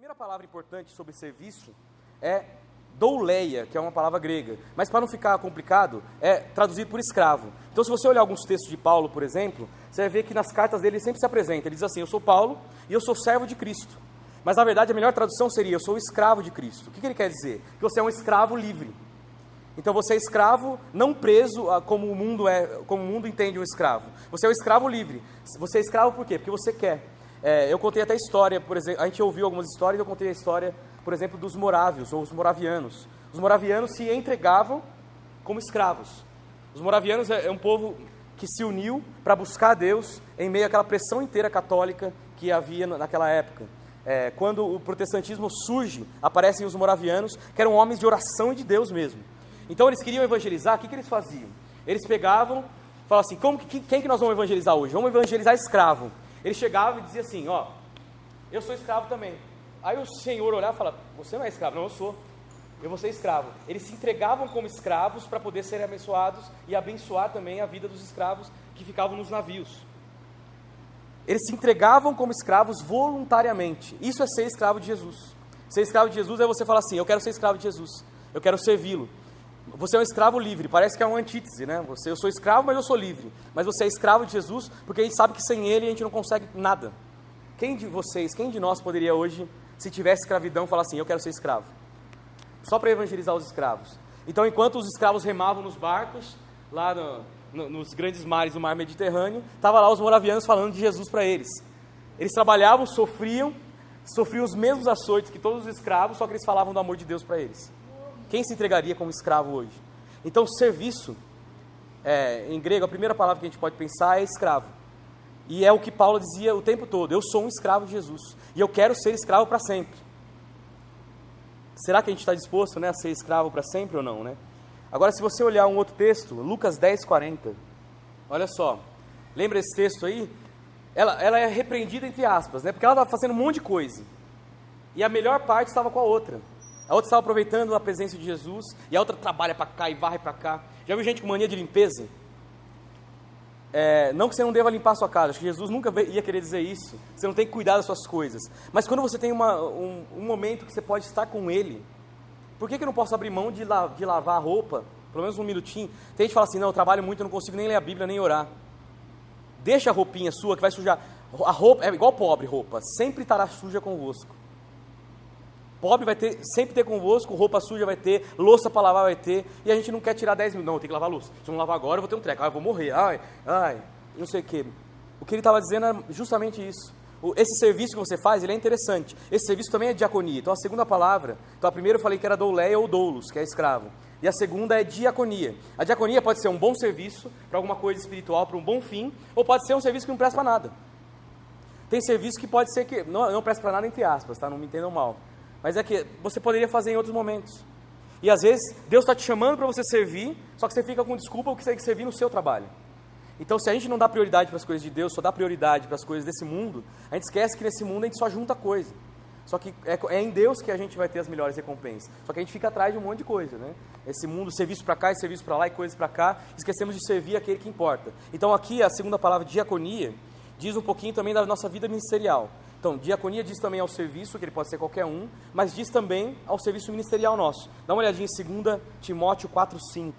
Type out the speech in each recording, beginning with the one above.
primeira palavra importante sobre serviço é douleia, que é uma palavra grega. Mas para não ficar complicado, é traduzido por escravo. Então, se você olhar alguns textos de Paulo, por exemplo, você vai ver que nas cartas dele ele sempre se apresenta. Ele diz assim: eu sou Paulo e eu sou servo de Cristo. Mas, na verdade, a melhor tradução seria: eu sou escravo de Cristo. O que ele quer dizer? Que você é um escravo livre. Então, você é escravo, não preso como o mundo entende um escravo. Você é um escravo livre. Você é escravo por quê? Porque você quer. Eu contei até a história, por exemplo, a gente ouviu algumas histórias, eu contei a história, por exemplo, dos morávios, ou os moravianos. Os moravianos se entregavam como escravos. Os moravianos é um povo que se uniu para buscar Deus em meio àquela pressão inteira católica que havia naquela época. Quando o protestantismo surge, aparecem os moravianos, que eram homens de oração e de Deus mesmo. Então eles queriam evangelizar. O que eles faziam? Eles pegavam, falavam assim: quem que nós vamos evangelizar hoje? Vamos evangelizar escravo. Ele chegava e dizia assim: ó, eu sou escravo também. Aí o Senhor olhava e falava: você não é escravo? Não, eu vou ser escravo. Eles se entregavam como escravos para poder serem abençoados e abençoar também a vida dos escravos que ficavam nos navios. Eles se entregavam como escravos voluntariamente. Isso é ser escravo de Jesus. Ser escravo de Jesus é você falar assim: eu quero ser escravo de Jesus, eu quero servi-lo. Você é um escravo livre, parece que é uma antítese, né? Eu sou escravo, mas eu sou livre. Mas você é escravo de Jesus, porque a gente sabe que sem Ele a gente não consegue nada. Quem de nós poderia hoje, se tivesse escravidão, falar assim: eu quero ser escravo? Só para evangelizar os escravos. Então, enquanto os escravos remavam nos barcos, lá nos grandes mares do mar Mediterrâneo, estavam lá os moravianos falando de Jesus para eles. Eles trabalhavam, sofriam os mesmos açoites que todos os escravos, só que eles falavam do amor de Deus para eles. Quem se entregaria como escravo hoje? Então, serviço, em grego, a primeira palavra que a gente pode pensar é escravo. E é o que Paulo dizia o tempo todo: eu sou um escravo de Jesus, e eu quero ser escravo para sempre. Será que a gente está disposto, né, a ser escravo para sempre ou não, né? Agora, se você olhar um outro texto, Lucas 10:40, olha só, lembra esse texto aí? Ela é repreendida entre aspas, né, porque ela estava fazendo um monte de coisa, e a melhor parte estava com a outra. A outra estava aproveitando a presença de Jesus, e a outra trabalha para cá e varre para cá. Já viu gente com mania de limpeza? Não que você não deva limpar a sua casa, acho que Jesus nunca ia querer dizer isso. Você não tem que cuidar das suas coisas. Mas quando você tem um momento que você pode estar com Ele, por que eu não posso abrir mão de lavar a roupa, pelo menos um minutinho? Tem gente que fala assim: não, eu trabalho muito, eu não consigo nem ler a Bíblia, nem orar. Deixa a roupinha sua, que vai sujar. A roupa é igual pobre roupa, sempre estará suja convosco. Pobre vai sempre ter convosco, roupa suja vai ter, louça para lavar vai ter, e a gente não quer tirar 10 minutos, não, eu tenho que lavar a louça. Se eu não lavar agora, eu vou ter um treco, eu vou morrer, não sei o que. O que ele estava dizendo é justamente isso. Esse serviço que você faz, ele é interessante. Esse serviço também é diaconia. Então, a segunda palavra, a primeira eu falei que era douleia ou doulos, que é escravo. E a segunda é diaconia. A diaconia pode ser um bom serviço para alguma coisa espiritual, para um bom fim, ou pode ser um serviço que não presta para nada. Tem serviço que pode ser que não presta para nada, entre aspas, tá? Não me entendam mal. Mas é que você poderia fazer em outros momentos. E às vezes Deus está te chamando para você servir, só que você fica com desculpa porque você tem que servir no seu trabalho. Então, se a gente não dá prioridade para as coisas de Deus, só dá prioridade para as coisas desse mundo, a gente esquece que nesse mundo a gente só junta coisa. Só que é em Deus que a gente vai ter as melhores recompensas. Só que a gente fica atrás de um monte de coisa, né? Esse mundo, serviço para cá e serviço para lá e coisas para cá, esquecemos de servir aquele que importa. Então, aqui a segunda palavra, diaconia, diz um pouquinho também da nossa vida ministerial. Então, diaconia diz também ao serviço, que ele pode ser qualquer um, mas diz também ao serviço ministerial nosso. Dá uma olhadinha em 2 Timóteo 4:5.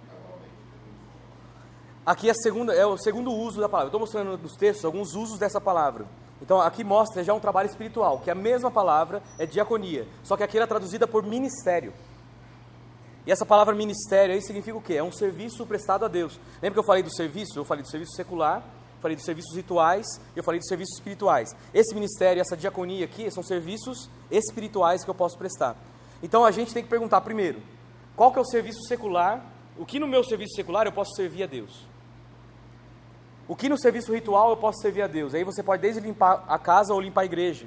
Aqui é o segundo uso da palavra. Eu estou mostrando nos textos alguns usos dessa palavra. Então, aqui mostra já um trabalho espiritual, que a mesma palavra é diaconia, só que aqui ela é traduzida por ministério. E essa palavra ministério aí significa o quê? É um serviço prestado a Deus. Lembra que eu falei do serviço? Eu falei do serviço secular, falei dos serviços rituais, eu falei dos serviços espirituais. Esse ministério, essa diaconia aqui, são serviços espirituais que eu posso prestar. Então, a gente tem que perguntar primeiro: qual que é o serviço secular? O que no meu serviço secular eu posso servir a Deus? O que no serviço ritual eu posso servir a Deus? Aí você pode desde limpar a casa ou limpar a igreja.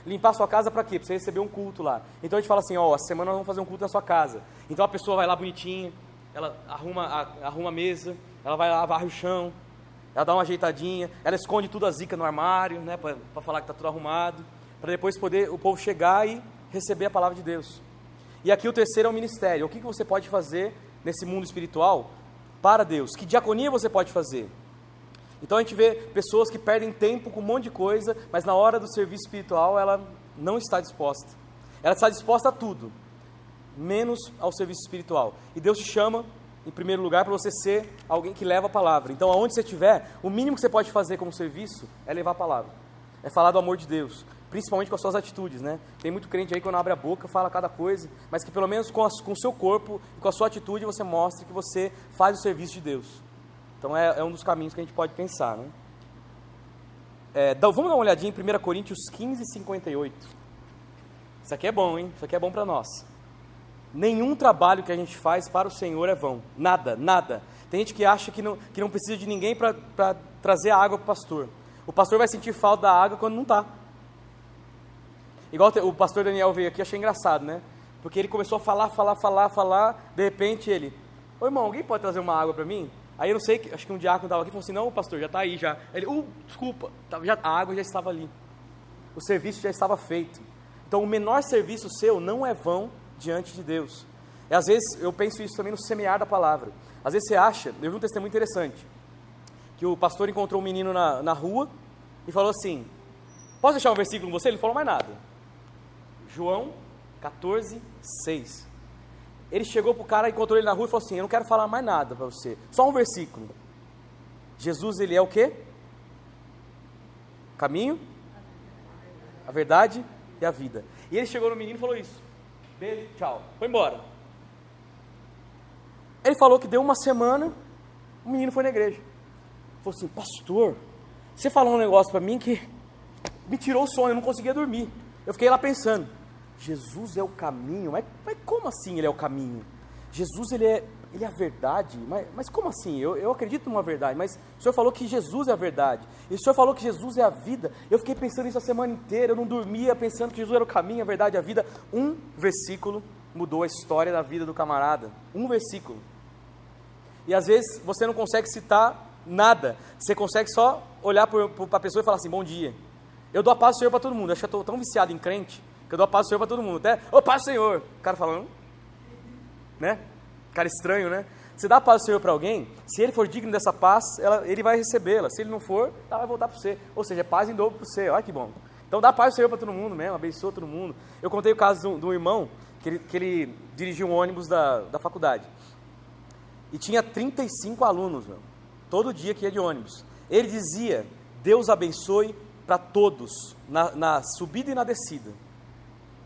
Limpar a sua casa para quê? Para você receber um culto lá. Então a gente fala assim: essa semana nós vamos fazer um culto na sua casa. Então a pessoa vai lá bonitinha, ela arruma a mesa, ela vai lá, varre o chão, ela dá uma ajeitadinha, ela esconde tudo a zica no armário, né, para falar que está tudo arrumado, para depois poder o povo chegar e receber a palavra de Deus. E aqui o terceiro é o ministério. O que você pode fazer nesse mundo espiritual para Deus? Que diaconia você pode fazer? Então a gente vê pessoas que perdem tempo com um monte de coisa, mas na hora do serviço espiritual ela não está disposta. Ela está disposta a tudo, menos ao serviço espiritual. E Deus te chama, em primeiro lugar, para você ser alguém que leva a palavra. Então, aonde você estiver, o mínimo que você pode fazer como serviço é levar a palavra. É falar do amor de Deus, principalmente com as suas atitudes, né? Tem muito crente aí que quando abre a boca, fala cada coisa, mas que pelo menos com o seu corpo e com a sua atitude você mostre que você faz o serviço de Deus. Então, é um dos caminhos que a gente pode pensar, né? Vamos dar uma olhadinha em 1 Coríntios 15, 58. Isso aqui é bom, hein? Isso aqui é bom para nós. Nenhum trabalho que a gente faz para o Senhor é vão. Nada, nada. Tem gente que acha que não precisa de ninguém para trazer a água para o pastor. O pastor vai sentir falta da água quando não está. Igual o pastor Daniel veio aqui, achei engraçado, né? Porque ele começou a falar, de repente ele... Ô irmão, alguém pode trazer uma água para mim? Aí eu não sei, acho que um diácono estava aqui e falou assim, não, pastor, já está aí já. Ele, desculpa, a água já estava ali. O serviço já estava feito. Então o menor serviço seu não é vão diante de Deus. E às vezes eu penso isso também no semear da palavra. Às vezes você acha, eu vi um testemunho interessante, que o pastor encontrou um menino na rua e falou assim, posso deixar um versículo com você? Ele não falou mais nada. João 14, 6. Ele chegou para o cara, encontrou ele na rua e falou assim, eu não quero falar mais nada para você, só um versículo. Jesus, ele é o quê? Caminho, a verdade e a vida. E ele chegou no menino e falou isso. Beijo, tchau. Foi embora. Ele falou que deu uma semana, o menino foi na igreja. Falou assim, pastor, você falou um negócio para mim que me tirou o sono, eu não conseguia dormir. Eu fiquei lá pensando, Jesus é o caminho, mas como assim ele é o caminho? Jesus ele é a verdade, mas como assim? Eu acredito numa verdade, mas o Senhor falou que Jesus é a verdade, e o Senhor falou que Jesus é a vida. Eu fiquei pensando isso a semana inteira, eu não dormia pensando que Jesus era o caminho, a verdade e a vida. Um versículo mudou a história da vida do camarada, um versículo. E às vezes você não consegue citar nada, você consegue só olhar para a pessoa e falar assim, bom dia. Eu dou a paz do Senhor para todo mundo, acho que eu estou tão viciado em crente, que eu dou a paz do Senhor para todo mundo, até, ô paz do Senhor, o cara falando, né? Cara estranho, né? Você dá a paz do Senhor para alguém, se ele for digno dessa paz, ele vai recebê-la. Se ele não for, ela vai voltar para você. Ou seja, é paz em dobro para você. Olha que bom. Então dá a paz do Senhor para todo mundo mesmo, abençoa todo mundo. Eu contei o caso de um irmão, que ele dirigia um ônibus da faculdade. E tinha 35 alunos, meu, todo dia que ia de ônibus. Ele dizia, Deus abençoe para todos, na subida e na descida.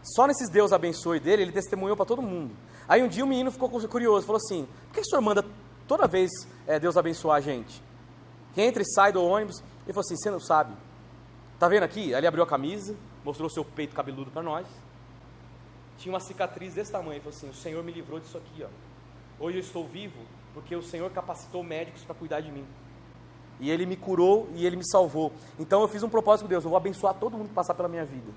Só nesses Deus abençoe dele, ele testemunhou para todo mundo. Aí um dia o menino ficou curioso, falou assim, por que o senhor manda toda vez Deus abençoar a gente? Que entra e sai do ônibus. Ele falou assim, você não sabe. Tá vendo aqui? Aí ele abriu a camisa, mostrou seu peito cabeludo para nós. Tinha uma cicatriz desse tamanho. Ele falou assim, o Senhor me livrou disso aqui, ó. Hoje eu estou vivo porque o Senhor capacitou médicos para cuidar de mim. E Ele me curou e Ele me salvou. Então eu fiz um propósito com Deus, eu vou abençoar todo mundo que passar pela minha vida.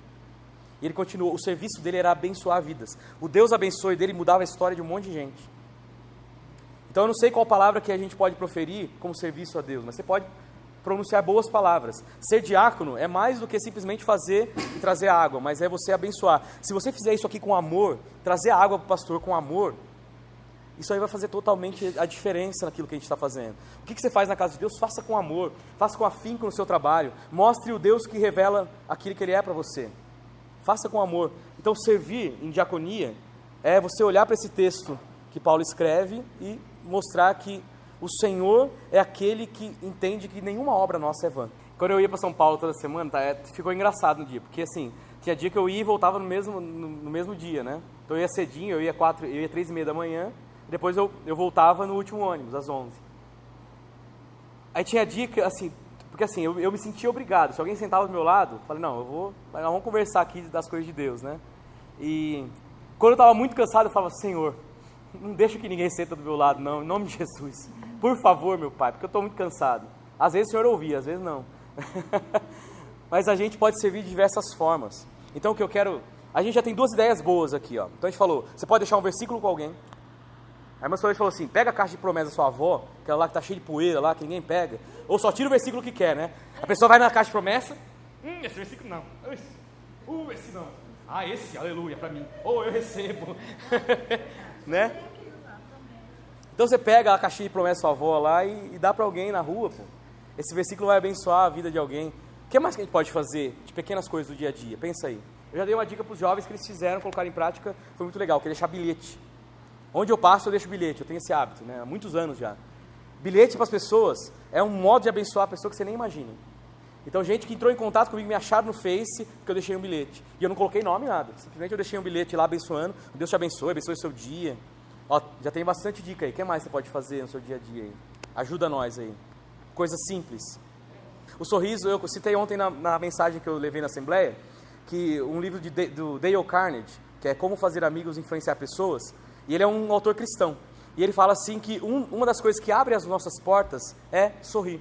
E ele continuou, o serviço dele era abençoar vidas. O Deus abençoe dele mudava a história de um monte de gente. Então eu não sei qual palavra que a gente pode proferir como serviço a Deus, mas você pode pronunciar boas palavras. Ser diácono é mais do que simplesmente fazer e trazer água, mas é você abençoar. Se você fizer isso aqui com amor, trazer água para o pastor com amor, isso aí vai fazer totalmente a diferença naquilo que a gente está fazendo. O que você faz na casa de Deus? Faça com amor, faça com afinco no seu trabalho, mostre o Deus que revela aquilo que Ele é para você. Faça com amor. Então, servir em diaconia é você olhar para esse texto que Paulo escreve e mostrar que o Senhor é aquele que entende que nenhuma obra nossa é vã. Quando eu ia para São Paulo toda semana, ficou engraçado no dia, porque assim, tinha dia que eu ia e voltava no mesmo dia, né? Então eu ia cedinho, eu ia 3h30 da manhã, e depois eu voltava no último ônibus, às 11h. Aí tinha dia que, assim, porque assim, eu me sentia obrigado. Se alguém sentava do meu lado, eu falei, não, nós vamos conversar aqui das coisas de Deus, né? E quando eu estava muito cansado, eu falava, Senhor, não deixa que ninguém senta do meu lado, não, em nome de Jesus. Por favor, meu Pai, porque eu estou muito cansado. Às vezes o Senhor ouvia, às vezes não. Mas a gente pode servir de diversas formas. Então o que eu quero... A gente já tem 2 ideias boas aqui, ó. Então a gente falou, você pode deixar um versículo com alguém. Aí a irmã falou assim, pega a caixa de promessa da sua avó, aquela lá que está cheia de poeira lá, que ninguém pega, ou só tira o versículo que quer, né? A pessoa vai na caixa de promessa, esse versículo não, esse não, esse, aleluia, para mim, eu recebo, né? Então você pega a caixinha de promessa da sua avó lá e dá para alguém na rua, pô. Esse versículo vai abençoar a vida de alguém. O que mais que a gente pode fazer de pequenas coisas do dia a dia? Pensa aí. Eu já dei uma dica para os jovens que eles fizeram, colocaram em prática, foi muito legal, que é deixar bilhete. Onde eu passo, eu deixo bilhete, eu tenho esse hábito, né? Há muitos anos já. Bilhete para as pessoas é um modo de abençoar a pessoa que você nem imagina. Então, gente que entrou em contato comigo, me acharam no Face, porque eu deixei um bilhete. E eu não coloquei nome, nada. Simplesmente eu deixei um bilhete lá abençoando. Deus te abençoe o seu dia. Ó, já tem bastante dica aí. O que mais você pode fazer no seu dia a dia aí? Ajuda nós aí. Coisa simples. O sorriso, eu citei ontem na mensagem que eu levei na Assembleia, que um livro do Dale Carnegie, que é Como Fazer Amigos e Influenciar Pessoas, e ele é um autor cristão. E ele fala assim que uma das coisas que abre as nossas portas é sorrir.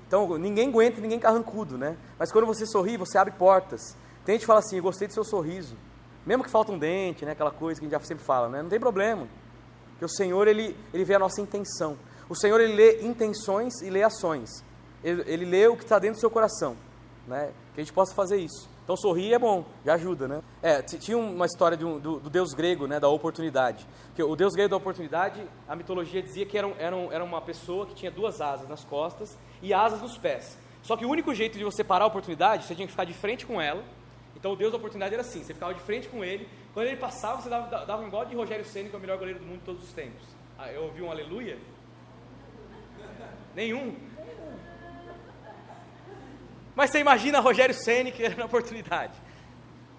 Então, ninguém aguenta, ninguém carrancudo, né? Mas quando você sorri, você abre portas. Tem gente que fala assim, eu gostei do seu sorriso. Mesmo que falta um dente, né? Aquela coisa que a gente já sempre fala, né? Não tem problema. Porque o Senhor, ele vê a nossa intenção. O Senhor, ele lê intenções e lê ações. Ele lê o que está dentro do seu coração, né? Que a gente possa fazer isso. Então, sorrir é bom, já ajuda, né? Tinha uma história do deus grego, né? Da oportunidade. Que o deus grego da oportunidade, a mitologia dizia que era uma pessoa que tinha 2 asas nas costas e asas nos pés. Só que o único jeito de você parar a oportunidade, você tinha que ficar de frente com ela. Então, o deus da oportunidade era assim, você ficava de frente com ele. Quando ele passava, você dava um igual de Rogério Ceni, que é o melhor goleiro do mundo de todos os tempos. Eu ouvi um aleluia? Nenhum. Mas você imagina Rogério Ceni que era na oportunidade.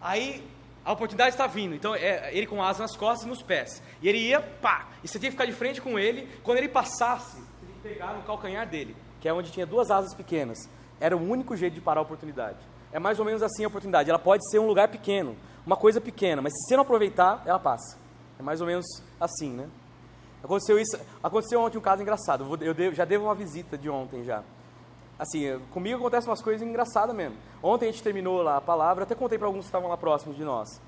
Aí a oportunidade está vindo. Então ele com asas nas costas e nos pés. E ele ia, pá! E você tinha que ficar de frente com ele. Quando ele passasse, você tinha que pegar no calcanhar dele, que é onde tinha 2 asas pequenas. Era o único jeito de parar a oportunidade. É mais ou menos assim a oportunidade. Ela pode ser um lugar pequeno, uma coisa pequena, mas se você não aproveitar, ela passa. É mais ou menos assim, né? Aconteceu ontem um caso engraçado. Eu já devo uma visita de ontem já. Assim, comigo acontecem umas coisas engraçadas mesmo. Ontem a gente terminou lá a palavra, até contei para alguns que estavam lá próximos de nós.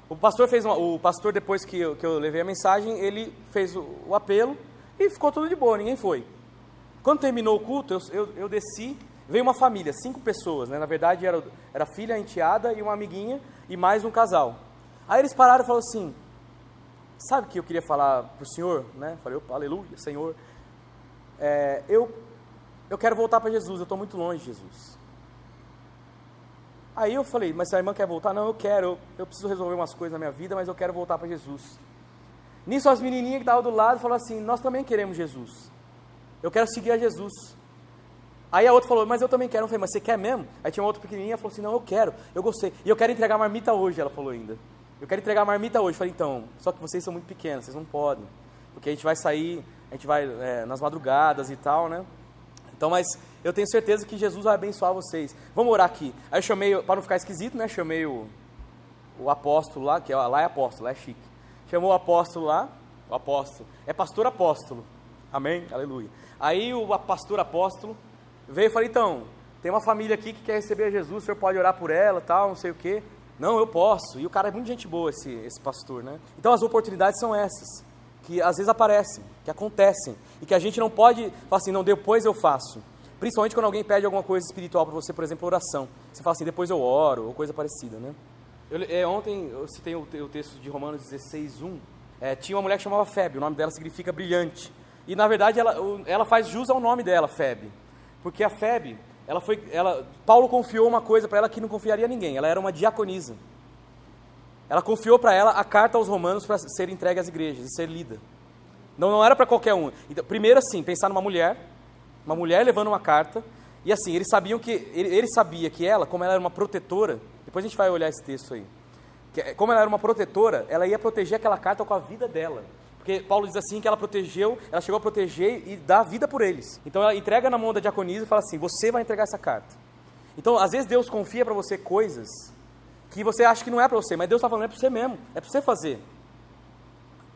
O pastor depois que eu levei a mensagem, ele fez o apelo e ficou tudo de boa, ninguém foi. Quando terminou o culto, eu desci, veio uma família, 5 pessoas, né? Na verdade era filha, enteada e uma amiguinha e mais um casal. Aí eles pararam e falaram assim, sabe o que eu queria falar para o senhor? Né? Falei, opa, aleluia, Senhor. Eu quero voltar para Jesus, eu estou muito longe de Jesus. Aí eu falei, mas se a irmã quer voltar? Não, eu quero, eu preciso resolver umas coisas na minha vida, mas eu quero voltar para Jesus. Nisso as menininhas que estavam do lado falaram assim, nós também queremos Jesus. Eu quero seguir a Jesus. Aí a outra falou, mas eu também quero. Eu falei, mas você quer mesmo? Aí tinha uma outra pequenininha, falou assim, não, eu quero, eu gostei. E eu quero entregar a marmita hoje, ela falou ainda. Eu quero entregar a marmita hoje. Eu falei, então, só que vocês são muito pequenos, vocês não podem. Porque a gente vai sair, a gente vai nas madrugadas e tal, né? Então, mas eu tenho certeza que Jesus vai abençoar vocês. Vamos orar aqui. Aí eu chamei, para não ficar esquisito, né? Chamei o apóstolo lá, que lá é apóstolo, lá é chique. Chamou o apóstolo lá, o apóstolo, é pastor apóstolo. Amém? Aleluia. Aí o pastor apóstolo veio e falou, então, tem uma família aqui que quer receber Jesus, o senhor pode orar por ela, tal, não sei o quê. Não, eu posso. E o cara é muito gente boa, esse pastor, né? Então as oportunidades são essas, que às vezes aparecem, que acontecem, e que a gente não pode falar assim, não, depois eu faço. Principalmente quando alguém pede alguma coisa espiritual para você, por exemplo, oração. Você fala assim, depois eu oro, ou coisa parecida, né? Ontem eu citei o texto de Romanos 16:1. Tinha uma mulher que chamava Febe, o nome dela significa brilhante. E na verdade ela faz jus ao nome dela, Febe. Porque a Febe, Paulo confiou uma coisa para ela que não confiaria a ninguém. Ela era uma diaconisa. Ela confiou para ela a carta aos romanos para ser entregue às igrejas e ser lida. Não era para qualquer um. Então, primeiro assim, pensar numa mulher levando uma carta, e assim, ele sabia que ela, como ela era uma protetora, depois a gente vai olhar esse texto aí, como ela era uma protetora, ela ia proteger aquela carta com a vida dela. Porque Paulo diz assim que ela chegou a proteger e dar vida por eles. Então ela entrega na mão da diaconisa e fala assim, você vai entregar essa carta. Então às vezes Deus confia para você coisas que você acha que não é para você, mas Deus está falando, é para você mesmo, é para você fazer.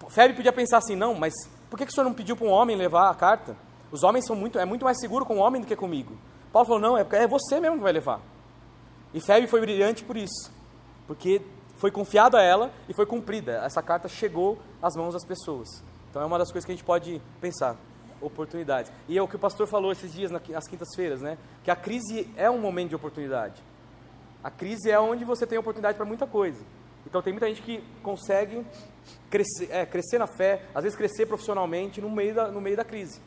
Febe podia pensar assim, não, mas por que o senhor não pediu para um homem levar a carta? Os homens é muito mais seguro com o homem do que comigo. Paulo falou, não, é você mesmo que vai levar. E Febe foi brilhante por isso, porque foi confiado a ela e foi cumprida. Essa carta chegou às mãos das pessoas. Então é uma das coisas que a gente pode pensar, oportunidades. E é o que o pastor falou esses dias, nas quintas-feiras, né? Que a crise é um momento de oportunidade. A crise é onde você tem oportunidade para muita coisa. Então tem muita gente que consegue crescer na fé, às vezes crescer profissionalmente no meio da crise.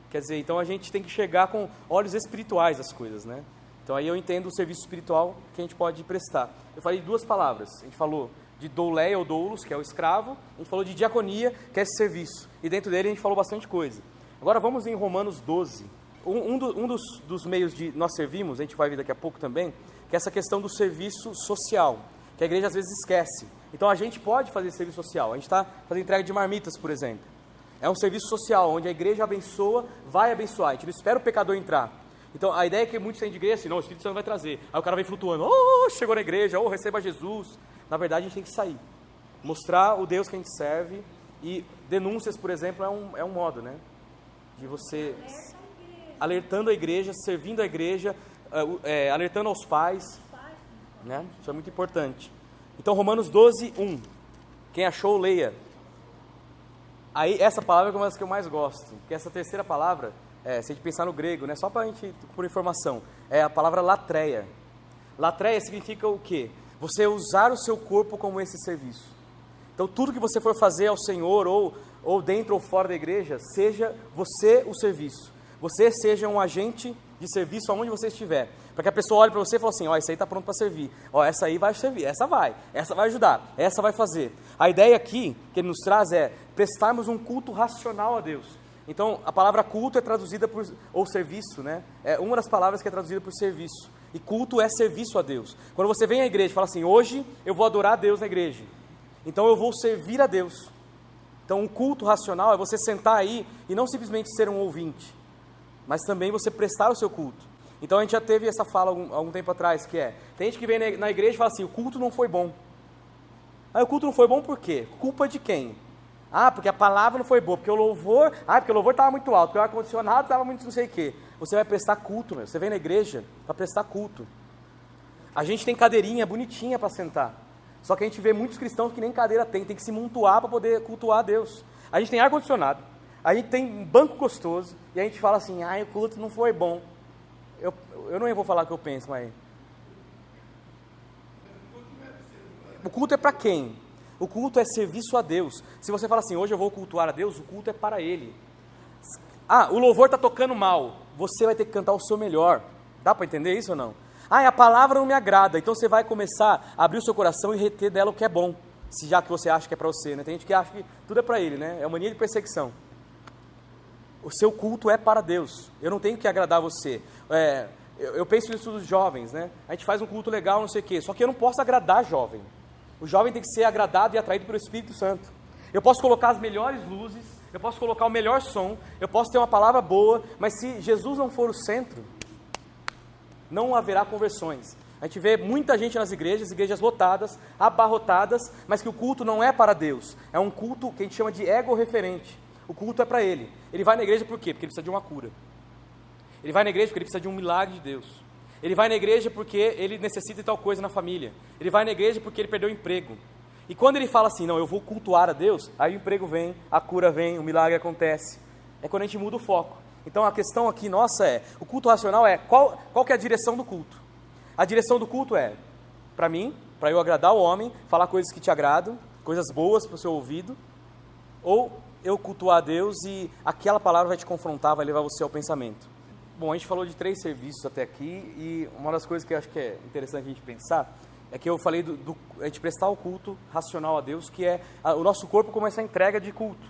Quer dizer, então a gente tem que chegar com olhos espirituais as coisas, né? Então aí eu entendo o serviço espiritual que a gente pode prestar. Eu falei duas palavras, a gente falou de douleia ou doulos, que é o escravo, a gente falou de diaconia, que é esse serviço, e dentro dele a gente falou bastante coisa. Agora vamos em Romanos 12. Dos meios de nós servirmos, a gente vai ver daqui a pouco também, que é essa questão do serviço social, que a igreja às vezes esquece. Então a gente pode fazer serviço social, a gente está fazendo entrega de marmitas, por exemplo. É um serviço social, onde a igreja abençoa, vai abençoar, a gente não espera o pecador entrar. Então a ideia é que muitos têm de igreja assim, não, o Espírito Santo vai trazer. Aí o cara vem flutuando, chegou na igreja, receba Jesus. Na verdade a gente tem que sair, mostrar o Deus que a gente serve, e denúncias, por exemplo, é um modo, né? De você alertando a igreja, servindo a igreja, alertando aos pais, né? Isso é muito importante. Então Romanos 12, 1. Quem achou, leia. Aí essa palavra é uma das que eu mais gosto, que essa terceira palavra, se a gente pensar no grego, né? Só para a gente, por informação, é a palavra latreia. Latreia significa o quê? Você usar o seu corpo como esse serviço. Então tudo que você for fazer ao Senhor, ou dentro ou fora da igreja, seja você o serviço. Você seja um agente de serviço aonde você estiver. Para que a pessoa olhe para você e fale assim, essa aí está pronto para servir. Essa aí vai servir, essa vai ajudar, essa vai fazer. A ideia aqui, que ele nos traz é prestarmos um culto racional a Deus. Então, a palavra culto é traduzida ou serviço, né? É uma das palavras que é traduzida por serviço. E culto é serviço a Deus. Quando você vem à igreja e fala assim, hoje eu vou adorar a Deus na igreja. Então eu vou servir a Deus. Então um culto racional é você sentar aí e não simplesmente ser um ouvinte, mas também você prestar o seu culto. Então a gente já teve essa fala algum tempo atrás, que tem gente que vem na igreja e fala assim, o culto não foi bom. O culto não foi bom por quê? Culpa de quem? Porque a palavra não foi boa, porque o louvor estava muito alto, porque o ar-condicionado estava muito não sei o quê. Você vai prestar culto, você vem na igreja para prestar culto. A gente tem cadeirinha bonitinha para sentar, só que a gente vê muitos cristãos que nem cadeira tem que se montuar para poder cultuar a Deus. A gente tem ar-condicionado, a gente tem um banco gostoso, e a gente fala assim, o culto não foi bom. Eu não vou falar o que eu penso, mas... O culto é para quem? O culto é serviço a Deus. Se você fala assim, hoje eu vou cultuar a Deus, o culto é para Ele. O louvor está tocando mal, você vai ter que cantar o seu melhor. Dá para entender isso ou não? A palavra não me agrada, então você vai começar a abrir o seu coração e reter dela o que é bom, já que você acha que é para você, né? Tem gente que acha que tudo é para ele, né? É uma mania de perseguição. O seu culto é para Deus, eu não tenho que agradar você. Eu penso nisso dos jovens, né? A gente faz um culto legal, não sei o quê, só que eu não posso agradar jovem. O jovem tem que ser agradado e atraído pelo Espírito Santo. Eu posso colocar as melhores luzes, eu posso colocar o melhor som, eu posso ter uma palavra boa, mas se Jesus não for o centro, não haverá conversões. A gente vê muita gente nas igrejas lotadas, abarrotadas, mas que o culto não é para Deus. É um culto que a gente chama de ego-referente. O culto é para ele. Ele vai na igreja por quê? Porque ele precisa de uma cura. Ele vai na igreja porque ele precisa de um milagre de Deus. Ele vai na igreja porque ele necessita de tal coisa na família. Ele vai na igreja porque ele perdeu o emprego. E quando ele fala assim, não, eu vou cultuar a Deus, aí o emprego vem, a cura vem, o milagre acontece. É quando a gente muda o foco. Então a questão aqui nossa o culto racional qual que é a direção do culto? A direção do culto para mim, para eu agradar o homem, falar coisas que te agradam, coisas boas para o seu ouvido, ou eu cultuar a Deus e aquela palavra vai te confrontar, vai levar você ao pensamento. Bom, a gente falou de 3 serviços até aqui, e uma das coisas que eu acho que é interessante a gente pensar, é que eu falei a gente prestar o culto racional a Deus, que é o nosso corpo como essa entrega de culto,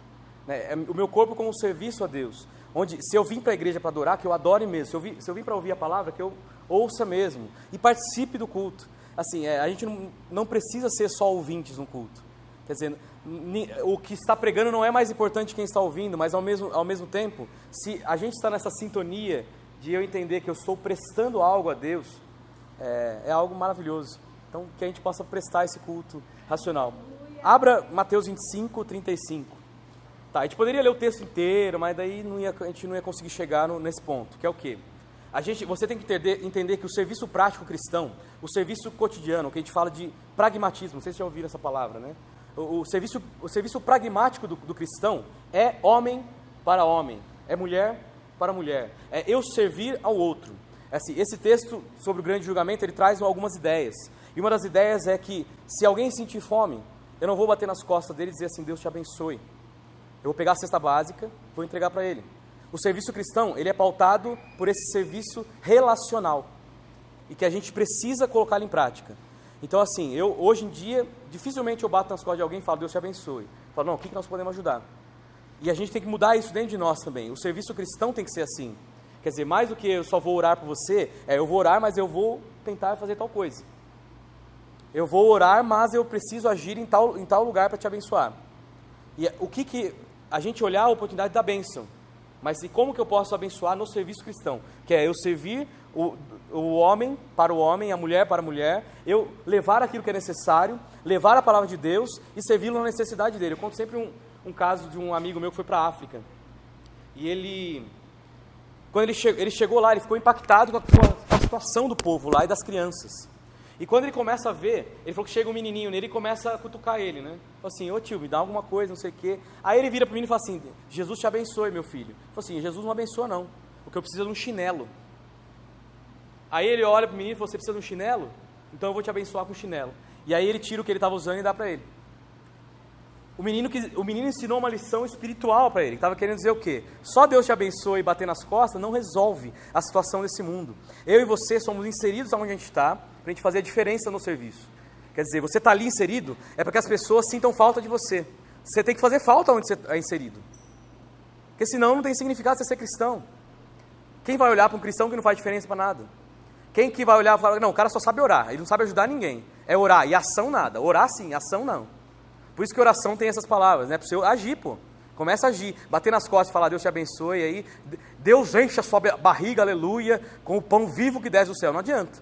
né? O meu corpo como serviço a Deus, onde se eu vim para a igreja para adorar, que eu adore mesmo, se eu vim para ouvir a palavra, que eu ouça mesmo, e participe do culto. Assim, a gente não precisa ser só ouvintes no culto, quer dizer, o que está pregando não é mais importante quem está ouvindo, mas ao mesmo tempo, se a gente está nessa sintonia de eu entender que eu estou prestando algo a Deus, é algo maravilhoso. Então, que a gente possa prestar esse culto racional. Abra Mateus 25, 35. A gente poderia ler o texto inteiro, mas daí a gente não ia conseguir chegar nesse ponto, que é o quê? Você tem que entender que o serviço prático cristão, o serviço cotidiano, que a gente fala de pragmatismo, não sei se já ouviram essa palavra, né? O serviço pragmático do cristão é homem para homem, é mulher para mulher, é eu servir ao outro. Assim, esse texto sobre o grande julgamento, ele traz algumas ideias, e uma das ideias é que se alguém sentir fome, eu não vou bater nas costas dele e dizer assim, Deus te abençoe. Eu vou pegar a cesta básica, vou entregar para ele. O serviço cristão, ele é pautado por esse serviço relacional. e que a gente precisa colocá-lo em prática. Então, assim, hoje em dia, dificilmente eu bato nas costas de alguém e falo, Deus te abençoe. Eu falo, não, o que nós podemos ajudar? E a gente tem que mudar isso dentro de nós também. O serviço cristão tem que ser assim. Quer dizer, mais do que eu só vou orar por você, eu vou orar, mas eu vou tentar fazer tal coisa. Eu vou orar, mas eu preciso agir em tal lugar para te abençoar. E o que a gente olhar a oportunidade da bênção, mas e como que eu posso abençoar no serviço cristão? Que é eu servir o homem para o homem, a mulher para a mulher, eu levar aquilo que é necessário, levar a palavra de Deus e servi-lo na necessidade dele. Eu conto sempre um caso de um amigo meu que foi para a África. E quando ele chegou lá, ele ficou impactado com a situação do povo lá e das crianças. E quando ele começa a ver, ele falou que chega um menininho nele e começa a cutucar ele, né? Fala assim, ô tio, me dá alguma coisa, não sei o quê. Aí ele vira para o menino e fala assim, Jesus te abençoe, meu filho. Ele falou assim, Jesus não abençoa não, o que eu preciso é de um chinelo. Aí ele olha para o menino e fala, você precisa de um chinelo? Então eu vou te abençoar com um chinelo. E aí ele tira o que ele estava usando e dá para ele. O menino ensinou uma lição espiritual para ele, estava querendo dizer o quê? Só Deus te abençoe e bater nas costas não resolve a situação desse mundo. Eu e você somos inseridos onde a gente está, para a gente fazer a diferença no serviço. Quer dizer, você está ali inserido, é para que as pessoas sintam falta de você. Você tem que fazer falta onde você é inserido. Porque senão não tem significado você ser cristão. Quem vai olhar para um cristão que não faz diferença para nada? Quem que vai olhar e falar, não, o cara só sabe orar, ele não sabe ajudar ninguém. É orar, e ação nada. Orar sim, ação não. Por isso que oração tem essas palavras, né? Para você agir, pô. Começa a agir, bater nas costas e falar, Deus te abençoe, aí Deus enche a sua barriga, aleluia, com o pão vivo que desce do céu. Não adianta.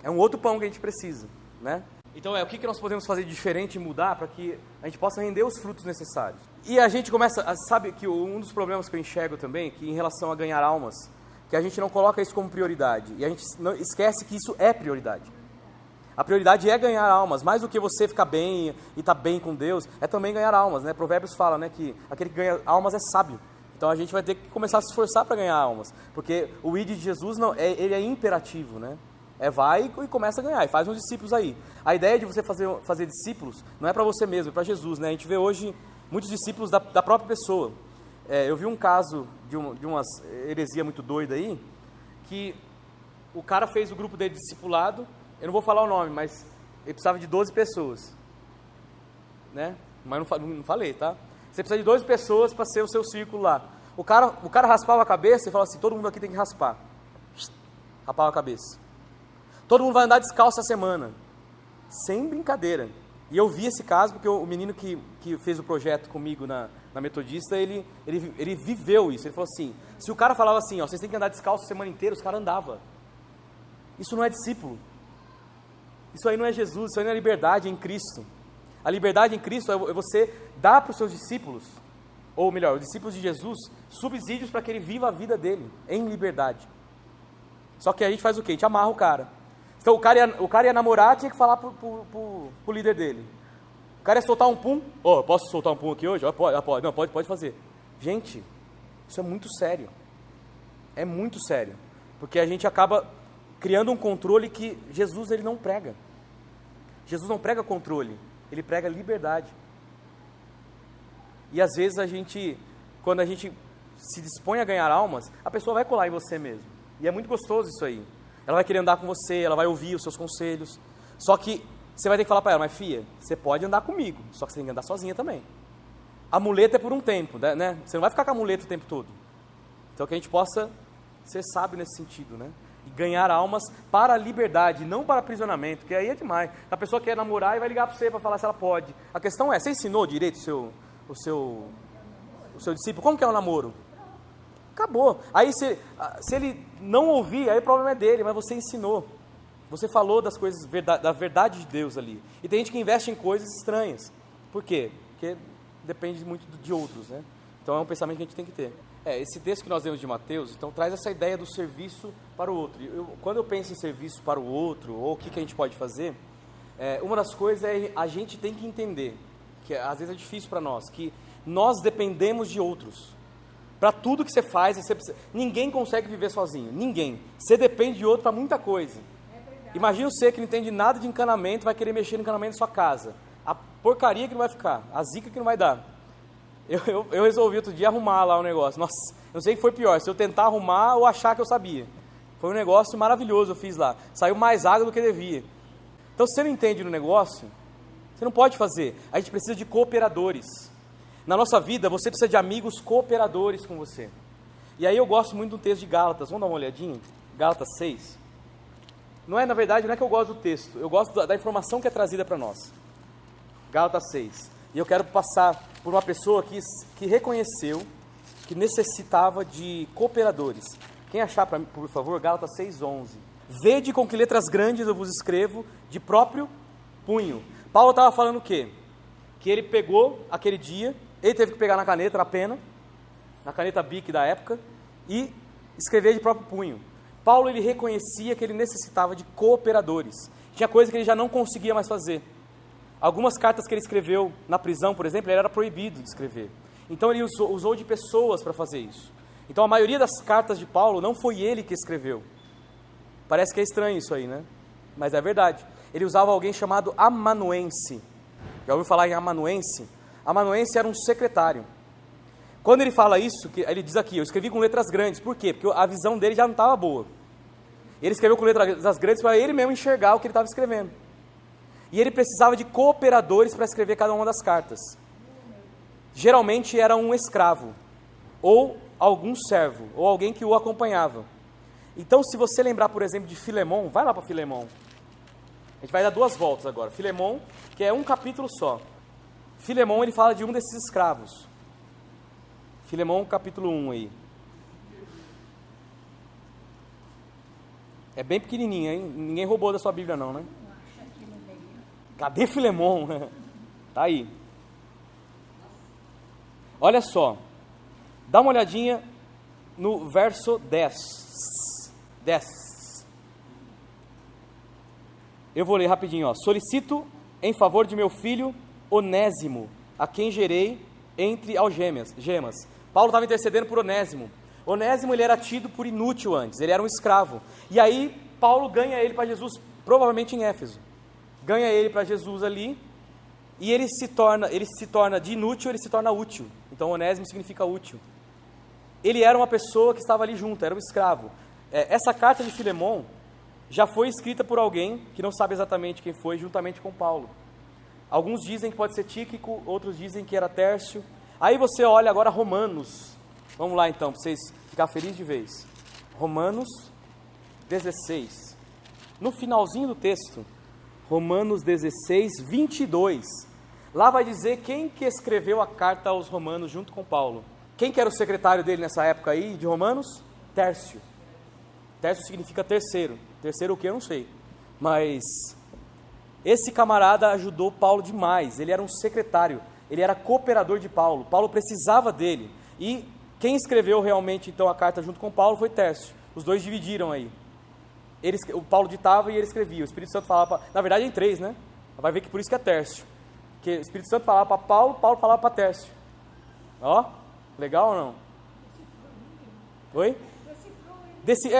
É um outro pão que a gente precisa, né? Então o que nós podemos fazer de diferente e mudar para que a gente possa render os frutos necessários? E a gente começa, sabe que um dos problemas que eu enxergo também, que em relação a ganhar almas, que a gente não coloca isso como prioridade, e a gente não esquece que isso é prioridade. A prioridade é ganhar almas, mais do que você ficar bem e estar bem com Deus, é também ganhar almas, né? Provérbios fala, né, que aquele que ganha almas é sábio. Então a gente vai ter que começar a se esforçar para ganhar almas, porque o ID de Jesus ele é imperativo, né? Vai e começa a ganhar, e faz uns discípulos aí. A ideia de você fazer discípulos não é para você mesmo, é para Jesus, né? A gente vê hoje muitos discípulos da própria pessoa. Eu vi um caso de uma heresia muito doida aí, que o cara fez o grupo dele de discipulado. Eu não vou falar o nome, mas ele precisava de 12 pessoas, né? Mas não falei, tá? Você precisa de 12 pessoas para ser o seu círculo lá. O cara raspava a cabeça e falava assim, todo mundo aqui tem que raspar. Rapava a cabeça. Todo mundo vai andar descalço essa semana. Sem brincadeira. E eu vi esse caso porque o menino que fez o projeto comigo na Metodista, ele viveu isso. Ele falou assim, se o cara falava assim, ó, vocês têm que andar descalço a semana inteira, os caras andavam. Isso não é discípulo. Isso aí não é Jesus, isso aí não é liberdade em Cristo. A liberdade em Cristo é você dar para os seus discípulos, ou melhor, os discípulos de Jesus, subsídios para que ele viva a vida dele, em liberdade. Só que a gente faz o quê? A gente amarra o cara. Então o cara ia namorar, tinha que falar pro líder dele. O cara ia soltar um pum, posso soltar um pum aqui hoje? Pode. Não, pode fazer. Gente, isso é muito sério. É muito sério. Porque a gente acaba criando um controle que Jesus ele não prega. Jesus não prega controle, ele prega liberdade. E às vezes quando a gente se dispõe a ganhar almas, a pessoa vai colar em você mesmo. E é muito gostoso isso aí. Ela vai querer andar com você, ela vai ouvir os seus conselhos. Só que você vai ter que falar para ela, mas filha, você pode andar comigo, só que você tem que andar sozinha também. A muleta é por um tempo, né? Você não vai ficar com a muleta o tempo todo. Então que a gente possa ser sábio nesse sentido, né? E ganhar almas para a liberdade, não para aprisionamento, que aí é demais. A pessoa quer namorar e vai ligar para você para falar se ela pode. A questão é, você ensinou direito o seu discípulo? Como que é o namoro? Acabou. Aí se ele não ouvir, aí o problema é dele, mas você ensinou. Você falou das coisas, da verdade de Deus ali. E tem gente que investe em coisas estranhas. Por quê? Porque depende muito de outros, né? Então é um pensamento que a gente tem que ter. Esse texto que nós lemos de Mateus, então traz essa ideia do serviço para o outro. Quando eu penso em serviço para o outro, ou o que a gente pode fazer, uma das coisas é a gente tem que entender, que às vezes é difícil para nós, que nós dependemos de outros. Para tudo que você faz, ninguém consegue viver sozinho, ninguém. Você depende de outro para muita coisa. Imagina você que não entende nada de encanamento, vai querer mexer no encanamento da sua casa. A porcaria que não vai ficar, a zica que não vai dar. Eu resolvi outro dia arrumar lá o negócio. Nossa, não sei o que foi pior, se eu tentar arrumar ou achar que eu sabia. Foi um negócio maravilhoso, eu fiz lá. Saiu mais água do que devia. Então, se você não entende no negócio, você não pode fazer. A gente precisa de cooperadores. Na nossa vida, você precisa de amigos cooperadores com você. E aí eu gosto muito do texto de Gálatas. Vamos dar uma olhadinha? Gálatas 6. Na verdade, não é que eu gosto do texto. Eu gosto da informação que é trazida para nós. Gálatas 6. E eu quero passar por uma pessoa que reconheceu que necessitava de cooperadores. Quem achar para mim, por favor, Gálatas 6:11. Vede com que letras grandes eu vos escrevo de próprio punho. Paulo estava falando o quê? Que ele pegou aquele dia, ele teve que pegar na caneta, na pena, na caneta Bic da época, e escrever de próprio punho. Paulo, ele reconhecia que ele necessitava de cooperadores. Tinha coisa que ele já não conseguia mais fazer. Algumas cartas que ele escreveu na prisão, por exemplo, ele era proibido de escrever. Então ele usou de pessoas para fazer isso. Então a maioria das cartas de Paulo não foi ele que escreveu. Parece que é estranho isso aí, né? Mas é verdade. Ele usava alguém chamado amanuense. Já ouviu falar em amanuense? Amanuense era um secretário. Quando ele fala isso, ele diz aqui, eu escrevi com letras grandes. Por quê? Porque a visão dele já não estava boa. Ele escreveu com letras grandes para ele mesmo enxergar o que ele estava escrevendo. E ele precisava de cooperadores para escrever cada uma das cartas. Geralmente era um escravo, ou algum servo, ou alguém que o acompanhava. Então, se você lembrar, por exemplo, de Filemão, vai lá para Filemão. A gente vai dar 2 voltas agora. Filemão, que é um capítulo só. Filemão, ele fala de um desses escravos. Filemão, capítulo 1 aí. É bem pequenininho, hein? Ninguém roubou da sua Bíblia não, né? Cadê Filemão? Tá aí. Olha só. Dá uma olhadinha no verso 10. Eu vou ler rapidinho, ó. Solicito em favor de meu filho Onésimo, a quem gerei entre algemas. Paulo estava intercedendo por Onésimo. Onésimo, ele era tido por inútil antes, ele era um escravo. E aí Paulo ganha ele para Jesus, provavelmente em Éfeso. Ganha ele para Jesus ali, e ele se torna de inútil, ele se torna útil. Então Onésimo significa útil. Ele era uma pessoa que estava ali junto, era um escravo. Essa carta de Filemão já foi escrita por alguém que não sabe exatamente quem foi, juntamente com Paulo. Alguns dizem que pode ser Tíquico, outros dizem que era Tércio. Aí você olha agora Romanos. Vamos lá então, para vocês ficarem felizes de vez. Romanos 16. No finalzinho do texto, Romanos 16, 22. Lá vai dizer quem que escreveu a carta aos Romanos junto com Paulo. Quem que era o secretário dele nessa época aí, de Romanos? Tércio. Tércio significa terceiro. Terceiro o que? Eu não sei. Mas esse camarada ajudou Paulo demais. Ele era um secretário. Ele era cooperador de Paulo. Paulo precisava dele. E quem escreveu realmente então a carta junto com Paulo foi Tércio. Os dois dividiram aí. O Paulo ditava e ele escrevia. O Espírito Santo falava para... Na verdade é em 3, né? Vai ver que por isso que é Tércio. Porque o Espírito Santo falava para Paulo, Paulo falava para Tércio. Ó, legal ou não? Oi?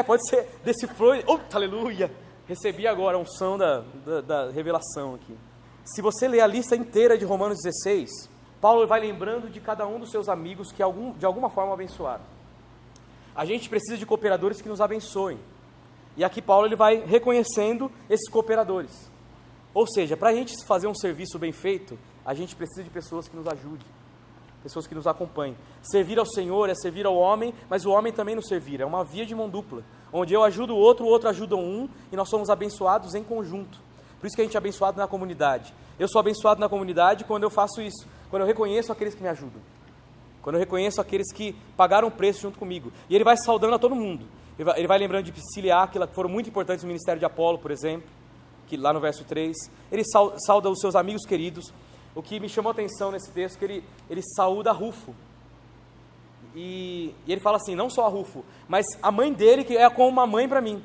Pode ser. Decifrou. Aleluia! Recebi agora a unção da revelação aqui. Se você ler a lista inteira de Romanos 16, Paulo vai lembrando de cada um dos seus amigos que de alguma forma abençoaram. A gente precisa de cooperadores que nos abençoem. E aqui Paulo ele vai reconhecendo esses cooperadores. Ou seja, para a gente fazer um serviço bem feito, a gente precisa de pessoas que nos ajudem, pessoas que nos acompanhem. Servir ao Senhor é servir ao homem, mas o homem também nos servir. É uma via de mão dupla, onde eu ajudo o outro ajuda um, e nós somos abençoados em conjunto. Por isso que a gente é abençoado na comunidade. Eu sou abençoado na comunidade quando eu faço isso, quando eu reconheço aqueles que me ajudam, quando eu reconheço aqueles que pagaram o preço junto comigo. E ele vai saudando a todo mundo. Ele vai lembrando de Priscila e Áquila, que foram muito importantes no ministério de Apolo, por exemplo, que lá no verso 3. Ele sauda os seus amigos queridos. O que me chamou a atenção nesse texto é que ele saúda Rufo. E ele fala assim, não só a Rufo, mas a mãe dele, que é como uma mãe para mim.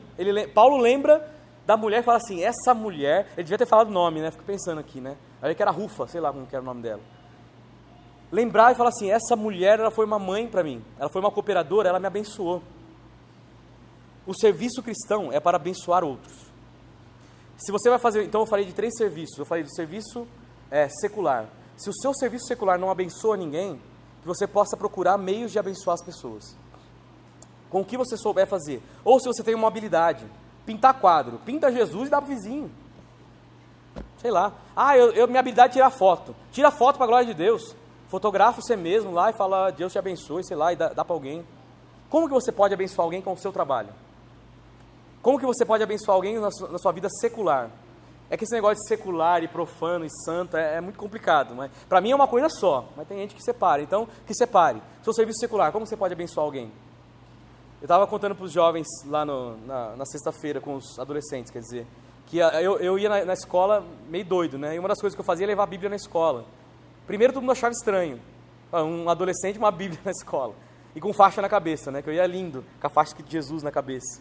Paulo lembra da mulher e fala assim, essa mulher... Ele devia ter falado o nome, né? Fico pensando aqui, né? Aí que era Rufa, sei lá como que era o nome dela. Lembrar e falar assim, essa mulher, ela foi uma mãe para mim. Ela foi uma cooperadora, ela me abençoou. O serviço cristão é para abençoar outros. Se você vai fazer... Então eu falei de 3 serviços. Eu falei do serviço secular. Se o seu serviço secular não abençoa ninguém, que você possa procurar meios de abençoar as pessoas. com o que você souber fazer. Ou se você tem uma habilidade, pintar quadro, pinta Jesus e dá pro vizinho. Sei lá. Minha habilidade é tirar foto. Tira foto para a glória de Deus. Fotografa você mesmo lá e fala, Deus te abençoe, sei lá, e dá para alguém. Como que você pode abençoar alguém com o seu trabalho? Como que você pode abençoar alguém na sua vida secular? É que esse negócio de secular e profano e santo é muito complicado. Para mim é uma coisa só, mas tem gente que separa. Então, que separe. Seu serviço secular, como você pode abençoar alguém? Eu estava contando para os jovens lá na sexta-feira, com os adolescentes, quer dizer, que eu ia na escola meio doido, né? E uma das coisas que eu fazia é levar a Bíblia na escola. Primeiro todo mundo achava estranho, um adolescente uma Bíblia na escola, e com faixa na cabeça, né? Que eu ia lindo, com a faixa de Jesus na cabeça.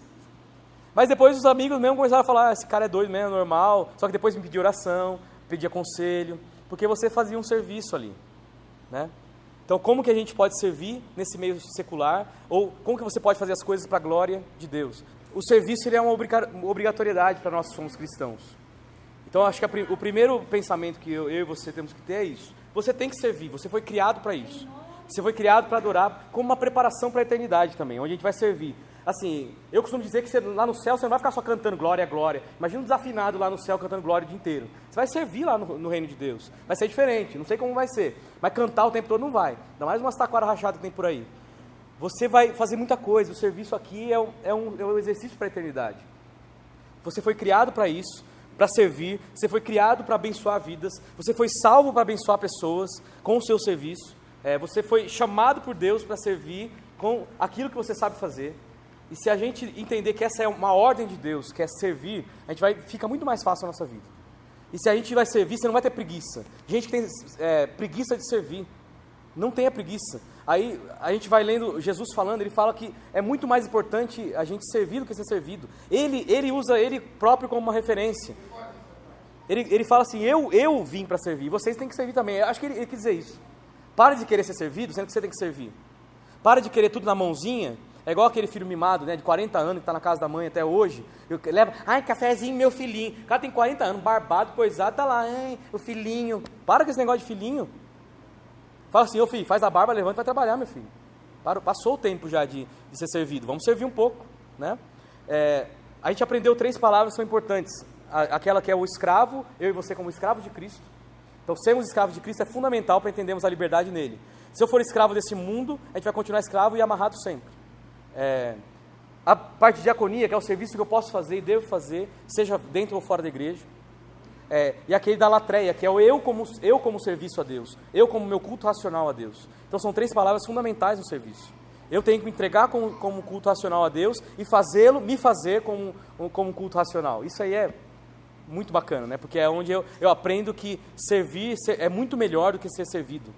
Mas depois os amigos mesmo começaram a falar, esse cara é doido mesmo, é normal, só que depois me pedia oração, pedia conselho, porque você fazia um serviço ali, né? Então, como que a gente pode servir nesse meio secular? Ou como que você pode fazer as coisas para a glória de Deus? O serviço ele é uma obrigatoriedade para nós que somos cristãos. Então, acho que o primeiro pensamento que eu e você temos que ter é isso. Você tem que servir, você foi criado para isso. Você foi criado para adorar, como uma preparação para a eternidade também, onde a gente vai servir. Assim, eu costumo dizer que lá no céu você não vai ficar só cantando glória, glória. Imagina um desafinado lá no céu cantando glória o dia inteiro. Você vai servir lá no reino de Deus. Vai ser diferente, não sei como vai ser. Mas cantar o tempo todo não vai. Ainda mais umas taquaras rachadas que tem por aí. Você vai fazer muita coisa. O serviço aqui é um exercício para a eternidade. Você foi criado para isso, para servir. Você foi criado para abençoar vidas. Você foi salvo para abençoar pessoas com o seu serviço. Você foi chamado por Deus para servir com aquilo que você sabe fazer. E se a gente entender que essa é uma ordem de Deus, que é servir, fica muito mais fácil a nossa vida. E se a gente vai servir, você não vai ter preguiça. Gente que tem preguiça de servir, não tenha preguiça. Aí a gente vai lendo Jesus falando, ele fala que é muito mais importante a gente servir do que ser servido. Ele usa ele próprio como uma referência. Ele fala assim, eu vim para servir, vocês têm que servir também. Eu acho que ele quis dizer isso. Para de querer ser servido, sendo que você tem que servir. Para de querer tudo na mãozinha. É igual aquele filho mimado, né, de 40 anos, que está na casa da mãe até hoje. Leva, cafezinho, meu filhinho. O cara tem 40 anos, barbado, coisado, está lá, o filhinho. Para com esse negócio de filhinho. Fala assim, ô filho, faz a barba, levanta e vai trabalhar, meu filho. Passou o tempo já de ser servido, vamos servir um pouco, né? A gente aprendeu 3 palavras que são importantes. Aquela que é o escravo, eu e você como escravos de Cristo. Então, sermos escravos de Cristo é fundamental para entendermos a liberdade nele. Se eu for escravo desse mundo, a gente vai continuar escravo e amarrado sempre. A parte de diaconia, que é o serviço que eu posso fazer e devo fazer, seja dentro ou fora da igreja. E aquele da latreia, que é o eu como serviço a Deus, eu como meu culto racional a Deus. Então são 3 palavras fundamentais no serviço. Eu tenho que me entregar como culto racional a Deus e me fazer como culto racional. Isso aí é muito bacana, né? Porque é onde eu aprendo que servir é muito melhor do que ser servido.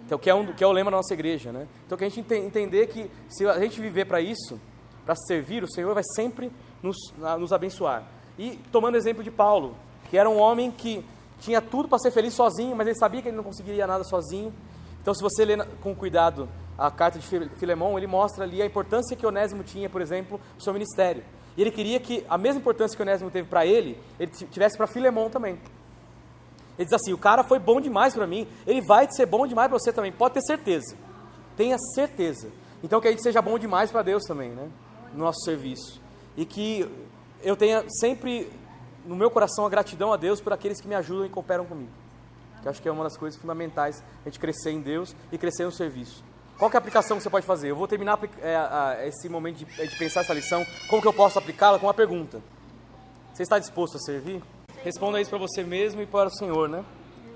Então, que é o lema da nossa igreja, né? Então, que a gente entender que se a gente viver para isso, para servir, o Senhor vai sempre nos abençoar. E tomando o exemplo de Paulo, que era um homem que tinha tudo para ser feliz sozinho, mas ele sabia que ele não conseguiria nada sozinho. Então, se você ler com cuidado a carta de Filemão, ele mostra ali a importância que Onésimo tinha, por exemplo, no seu ministério. E ele queria que a mesma importância que Onésimo teve para ele tivesse para Filemão também. Ele diz assim, o cara foi bom demais para mim, ele vai ser bom demais para você também, pode ter certeza. Tenha certeza. Então que a gente seja bom demais para Deus também, né? No nosso serviço. E que eu tenha sempre no meu coração a gratidão a Deus por aqueles que me ajudam e cooperam comigo. Que eu acho que é uma das coisas fundamentais, a gente crescer em Deus e crescer no serviço. Qual que é a aplicação que você pode fazer? Eu vou terminar esse momento de pensar essa lição, como que eu posso aplicá-la com uma pergunta. Você está disposto a servir? Responda isso para você mesmo e para o Senhor, né?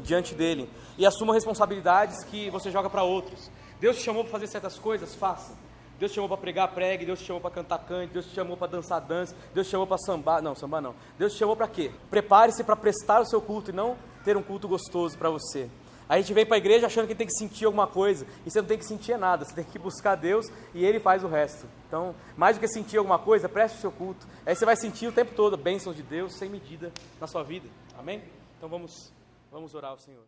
Diante dele. E assuma responsabilidades que você joga para outros. Deus te chamou para fazer certas coisas, faça. Deus te chamou para pregar, pregue. Deus te chamou para cantar, cante. Deus te chamou para dançar, dance. Deus te chamou para sambar, não, sambar não. Deus te chamou para quê? Prepare-se para prestar o seu culto e não ter um culto gostoso para você. A gente vem para a igreja achando que tem que sentir alguma coisa, e você não tem que sentir nada, você tem que buscar Deus e Ele faz o resto. Então, mais do que sentir alguma coisa, preste o seu culto. Aí você vai sentir o tempo todo bênçãos de Deus sem medida na sua vida. Amém? Então vamos orar ao Senhor.